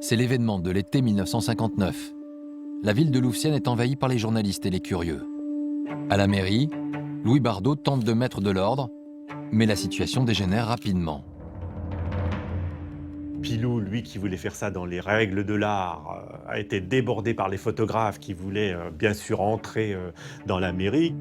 C'est l'événement de l'été 1959. La ville de Louvciennes est envahie par les journalistes et les curieux. À la mairie, Louis Bardot tente de mettre de l'ordre, mais la situation dégénère rapidement. Pilou, lui qui voulait faire ça dans les règles de l'art, a été débordé par les photographes qui voulaient bien sûr entrer dans la mairie.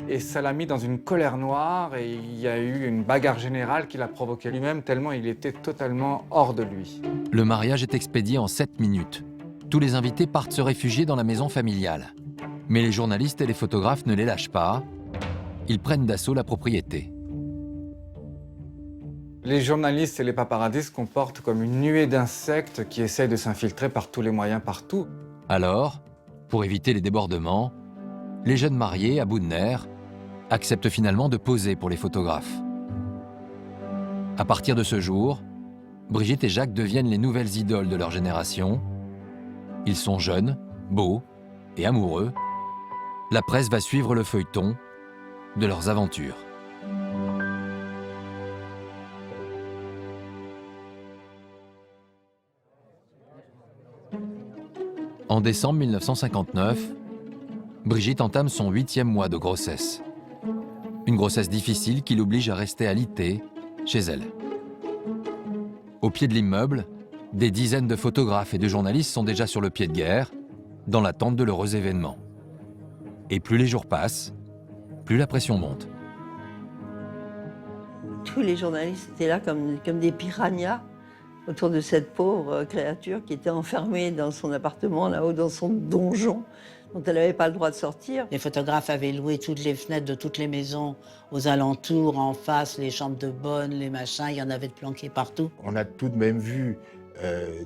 Et ça l'a mis dans une colère noire et il y a eu une bagarre générale qu'il a provoquée lui-même tellement il était totalement hors de lui. Le mariage est expédié en 7 minutes. Tous les invités partent se réfugier dans la maison familiale. Mais les journalistes et les photographes ne les lâchent pas. Ils prennent d'assaut la propriété. Les journalistes et les paparazzis se comportent comme une nuée d'insectes qui essayent de s'infiltrer par tous les moyens partout. Alors, pour éviter les débordements, les jeunes mariés, à bout de nerfs, acceptent finalement de poser pour les photographes. À partir de ce jour, Brigitte et Jacques deviennent les nouvelles idoles de leur génération. Ils sont jeunes, beaux et amoureux. La presse va suivre le feuilleton de leurs aventures. En décembre 1959, Brigitte entame son 8e mois de grossesse. Une grossesse difficile qui l'oblige à rester alitée chez elle. Au pied de l'immeuble, des dizaines de photographes et de journalistes sont déjà sur le pied de guerre, dans l'attente de l'heureux événement. Et plus les jours passent, plus la pression monte. Tous les journalistes étaient là comme des piranhas autour de cette pauvre créature qui était enfermée dans son appartement, là-haut, dans son donjon, dont elle n'avait pas le droit de sortir. Les photographes avaient loué toutes les fenêtres de toutes les maisons aux alentours, en face, les chambres de bonne, les machins, il y en avait de planqués partout. On a tout de même vu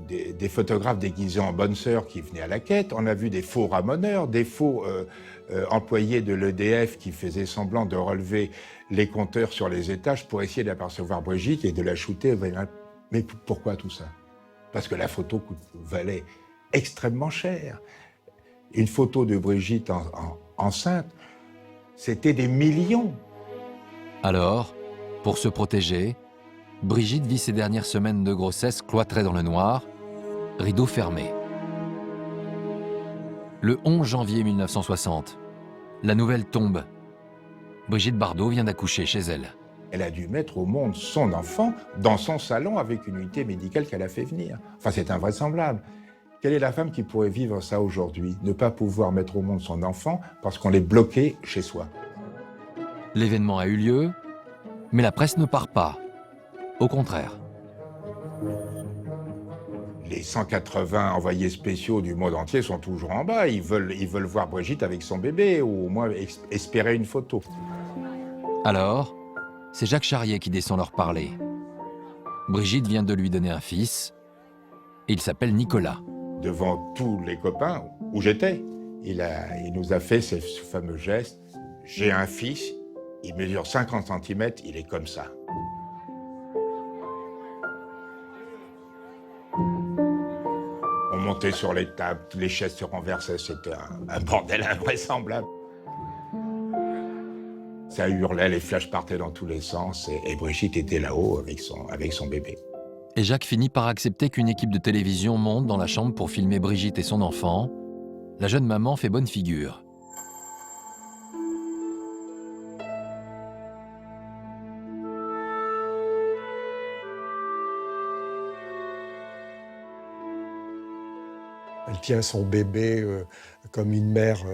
des photographes déguisés en bonne sœur qui venaient à la quête. On a vu des faux ramoneurs, des faux employés de l'EDF qui faisaient semblant de relever les compteurs sur les étages pour essayer d'apercevoir Brigitte et de la shooter. Mais pourquoi tout ça? Parce que la photo valait extrêmement cher. Une photo de Brigitte enceinte, c'était des millions. Alors, pour se protéger, Brigitte vit ses dernières semaines de grossesse cloîtrée dans le noir, rideau fermé. Le 11 janvier 1960, la nouvelle tombe. Brigitte Bardot vient d'accoucher chez elle. Elle a dû mettre au monde son enfant dans son salon avec une unité médicale qu'elle a fait venir. Enfin, c'est invraisemblable. Quelle est la femme qui pourrait vivre ça aujourd'hui? Ne pas pouvoir mettre au monde son enfant parce qu'on l'est bloqué chez soi. L'événement a eu lieu, mais la presse ne part pas. Au contraire. Les 180 envoyés spéciaux du monde entier sont toujours en bas. Ils veulent voir Brigitte avec son bébé ou au moins espérer une photo. Alors, c'est Jacques Charrier qui descend leur parler. Brigitte vient de lui donner un fils, et il s'appelle Nicolas. Devant tous les copains où j'étais, il nous a fait ce fameux geste. J'ai un fils, il mesure 50 cm, il est comme ça. On montait sur les tables, les chaises se renversaient, c'était un bordel invraisemblable. Ça hurlait, les flashs partaient dans tous les sens et Brigitte était là-haut avec son bébé. Et Jacques finit par accepter qu'une équipe de télévision monte dans la chambre pour filmer Brigitte et son enfant. La jeune maman fait bonne figure. Elle tient son bébé comme une mère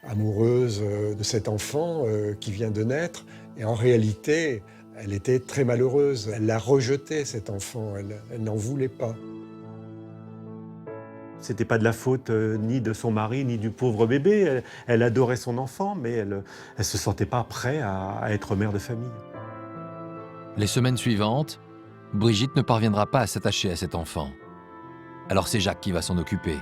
amoureuse de cet enfant qui vient de naître. Et en réalité, elle était très malheureuse. Elle l'a rejeté, cet enfant. Elle n'en voulait pas. C'était pas de la faute ni de son mari, ni du pauvre bébé. Elle adorait son enfant, mais elle se sentait pas prête à être mère de famille. Les semaines suivantes, Brigitte ne parviendra pas à s'attacher à cet enfant. Alors c'est Jacques qui va s'en occuper.